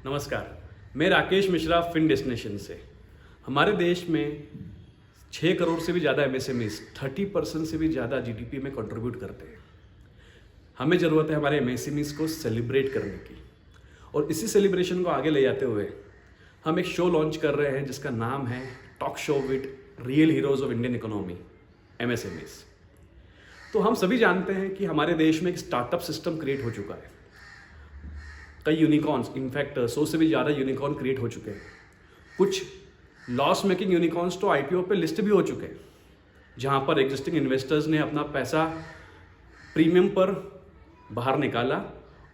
नमस्कार, मैं Rakesh Mishra fin destination से। हमारे देश में 6 करोड़ से भी ज़्यादा एमएसएमईज 30% से भी ज़्यादा जीडीपी में कंट्रीब्यूट करते हैं। हमें ज़रूरत है हमारे एमएसएमईज को सेलिब्रेट करने की, और इसी सेलिब्रेशन को आगे ले जाते हुए हम एक शो लॉन्च कर रहे हैं जिसका नाम है talk show with real heroes of Indian economy, MSMEs. तो हम सभी जानते हैं कि हमारे देश में एक स्टार्टअप सिस्टम क्रिएट हो चुका है। कई यूनिकॉर्न्स, इनफैक्ट 100 से भी ज़्यादा यूनिकॉर्न क्रिएट हो चुके हैं। कुछ लॉस मेकिंग यूनिकॉर्न्स तो आईपीओ पे लिस्ट भी हो चुके हैं, जहाँ पर एग्जिस्टिंग इन्वेस्टर्स ने अपना पैसा प्रीमियम पर बाहर निकाला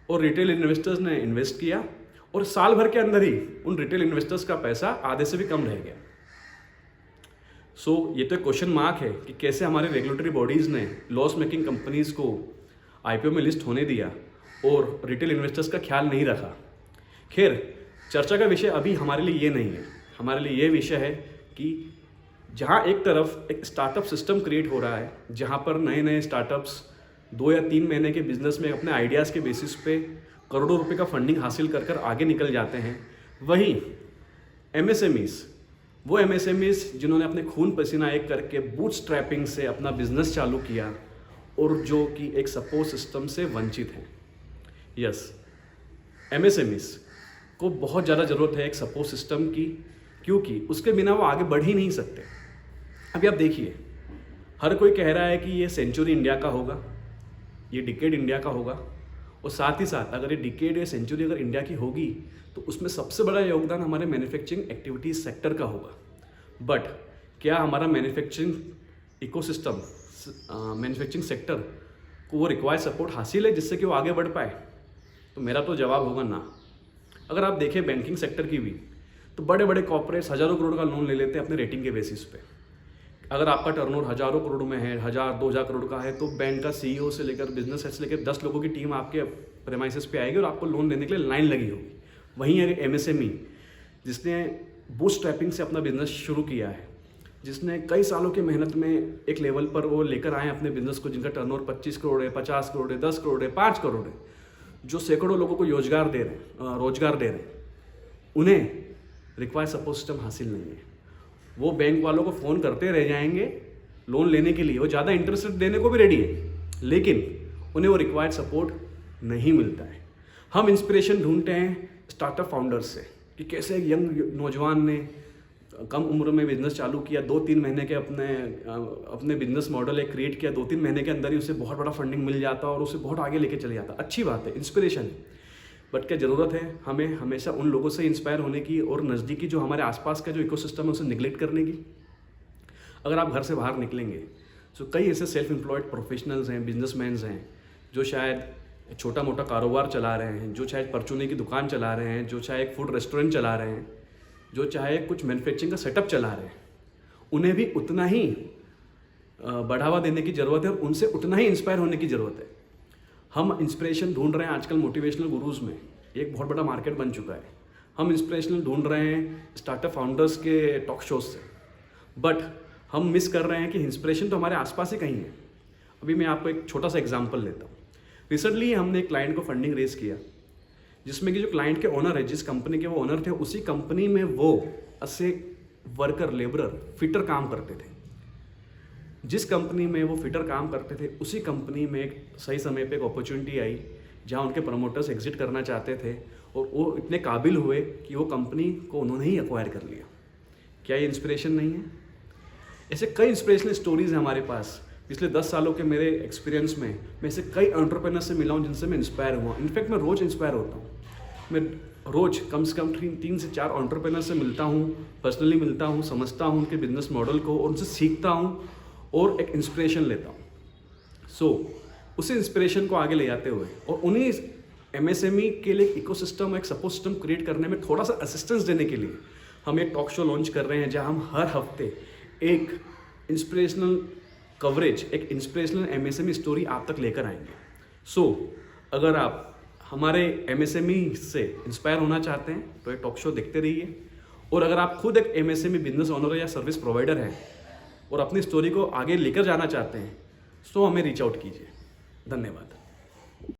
और रिटेल इन्वेस्टर्स ने इन्वेस्ट किया, और साल भर के अंदर ही उन रिटेल इन्वेस्टर्स का पैसा आधे से भी कम रह गया। ये तो एक क्वेश्चन मार्क है कि कैसे हमारे रेगुलेटरी बॉडीज़ ने लॉस मेकिंग कंपनीज़ को आईपीओ में लिस्ट होने दिया और रिटेल इन्वेस्टर्स का ख्याल नहीं रखा। खैर, चर्चा का विषय अभी हमारे लिए ये नहीं है। हमारे लिए ये विषय है कि जहाँ एक तरफ एक स्टार्टअप सिस्टम क्रिएट हो रहा है, जहाँ पर नए नए स्टार्टअप्स 2 या 3 महीने के बिजनेस में अपने आइडियाज़ के बेसिस पे करोड़ों रुपए का फंडिंग हासिल कर आगे निकल जाते हैं, वहीं एमएसएमईज, वो एमएसएमईज जिन्होंने अपने खून पसीना एक करके बूटस्ट्रैपिंग से अपना बिजनेस चालू किया और जो कि एक सपोर्ट सिस्टम से वंचित हैं। यस, एमएसएमईज को बहुत ज़्यादा ज़रूरत है एक सपोर्ट सिस्टम की, क्योंकि उसके बिना वो आगे बढ़ ही नहीं सकते। अभी आप देखिए, हर कोई कह रहा है कि ये सेंचुरी इंडिया का होगा, ये डिकेड इंडिया का होगा, और साथ ही साथ अगर ये डिकेड या सेंचुरी अगर इंडिया की होगी तो उसमें सबसे बड़ा योगदान हमारे मैन्युफैक्चरिंग एक्टिविटीज सेक्टर का होगा। बट क्या हमारा मैन्युफैक्चरिंग इकोसिस्टम, मैन्युफैक्चरिंग सेक्टर को वो रिक्वायर्ड सपोर्ट हासिल है जिससे कि वो आगे बढ़ पाए? तो मेरा तो जवाब होगा ना। अगर आप देखें बैंकिंग सेक्टर की भी, तो बड़े बड़े कॉर्पोरेट्स हज़ारों करोड़ का लोन ले लेते हैं अपने रेटिंग के बेसिस पे। अगर आपका टर्नओवर हज़ारों करोड़ में है, 1000-2000 करोड़ का है, तो बैंक का सीईओ से लेकर बिजनेस हेड से लेकर 10 लोगों की टीम आपके प्रेमाइसेस पे आएगी और आपको लोन देने के लिए लाइन लगी होगी। वहीं अगर एमएसएमई जिसने बूटस्ट्रैपिंग से अपना बिजनेस शुरू किया है, जिसने कई सालों की मेहनत में एक लेवल पर वो लेकर आए अपने बिजनेस को, जिनका टर्नओवर 25 करोड़ है, 50 करोड़ है, 10 करोड़ है, 5 करोड़ है, जो सैकड़ों लोगों को रोजगार दे रहे हैं, उन्हें रिक्वायर्ड सपोर्ट सिस्टम हासिल नहीं है। वो बैंक वालों को फ़ोन करते रह जाएंगे लोन लेने के लिए, वो ज़्यादा इंटरेस्ट देने को भी रेडी है, लेकिन उन्हें वो रिक्वायर्ड सपोर्ट नहीं मिलता है। हम इंस्पिरेशन ढूंढते हैं स्टार्टअप फाउंडर्स से कि कैसे एक यंग नौजवान ने कम उम्र में बिजनेस चालू किया, 2-3 महीने के अपने बिजनेस मॉडल एक क्रिएट किया, 2-3 महीने के अंदर ही उसे बहुत बड़ा फंडिंग मिल जाता और उसे बहुत आगे लेके चले जाता। अच्छी बात है, इंस्पिरेशन है, बट क्या ज़रूरत है हमें हमेशा उन लोगों से इंस्पायर होने की और नज़दीकी जो हमारे आसपास का जो इकोसिस्टम है उसे निगलेक्ट करने की? अगर आप घर से बाहर निकलेंगे तो कई ऐसे सेल्फ एम्प्लॉयड प्रोफेशनल्स हैं, बिजनेसमैन्स हैं, जो शायद छोटा मोटा कारोबार चला रहे हैं, जो शायद परचूने की दुकान चला रहे हैं, जो चाहे एक फूड रेस्टोरेंट चला रहे हैं, जो चाहे कुछ मैन्युफैक्चरिंग का सेटअप चला रहे हैं। उन्हें भी उतना ही बढ़ावा देने की ज़रूरत है और उनसे उतना ही इंस्पायर होने की ज़रूरत है। हम इंस्पिरेशन ढूंढ रहे हैं आजकल मोटिवेशनल गुरुज़ में, एक बहुत बड़ा मार्केट बन चुका है। हम इंस्पिरेशनल ढूंढ रहे हैं स्टार्टअप फाउंडर्स के टॉक शोज से, बट हम मिस कर रहे हैं कि इंस्पिरेशन तो हमारे आसपास ही कहीं है। अभी मैं आपको एक छोटा सा एग्जांपल लेता हूँ। रिसेंटली हमने एक क्लाइंट को फंडिंग रेज किया, जिसमें कि जो क्लाइंट के ओनर है, जिस कंपनी के वो ओनर थे, उसी कंपनी में वो ऐसे वर्कर, लेबरर, फिटर काम करते थे। जिस कंपनी में वो फिटर काम करते थे, उसी कंपनी में एक सही समय पे एक अपॉर्चुनिटी आई जहाँ उनके प्रमोटर्स एग्जिट करना चाहते थे और वो इतने काबिल हुए कि वो कंपनी को उन्होंने ही एक्वायर कर लिया। क्या ये इंस्पिरेशन नहीं है? ऐसे कई इंस्पिरेशनल स्टोरीज हैं हमारे पास। पिछले 10 सालों के मेरे एक्सपीरियंस में मैं ऐसे कई एंटरप्रेन्योर से मिला हूँ जिनसे मैं इंस्पायर हुआ। इनफैक्ट मैं रोज़ इंस्पायर होता हूँ। मैं रोज़ कम से कम 3 से 4 एंटरप्रेन्योर से मिलता हूँ, पर्सनली मिलता हूँ, समझता हूँ उनके बिजनेस मॉडल को और उनसे सीखता हूँ और एक इंस्पिरेशन लेता हूँ। उसी इंस्पिरेशन को आगे ले जाते हुए और उन्हीं एमएसएमई के लिए इकोसिस्टम, एक सपोर्ट सिस्टम क्रिएट करने में थोड़ा सा असिस्टेंस देने के लिए हम एक टॉक शो लॉन्च कर रहे हैं, जहाँ हम हर हफ्ते एक इंस्पिरेशनल कवरेज, एक इंस्पिरेशनल एमएसएमई स्टोरी आप तक लेकर आएंगे। अगर आप हमारे एमएसएमई से इंस्पायर होना चाहते हैं तो एक टॉक शो देखते रहिए, और अगर आप खुद एक एमएसएमई बिजनेस ओनर या सर्विस प्रोवाइडर हैं और अपनी स्टोरी को आगे लेकर जाना चाहते हैं तो हमें रीच आउट कीजिए। धन्यवाद।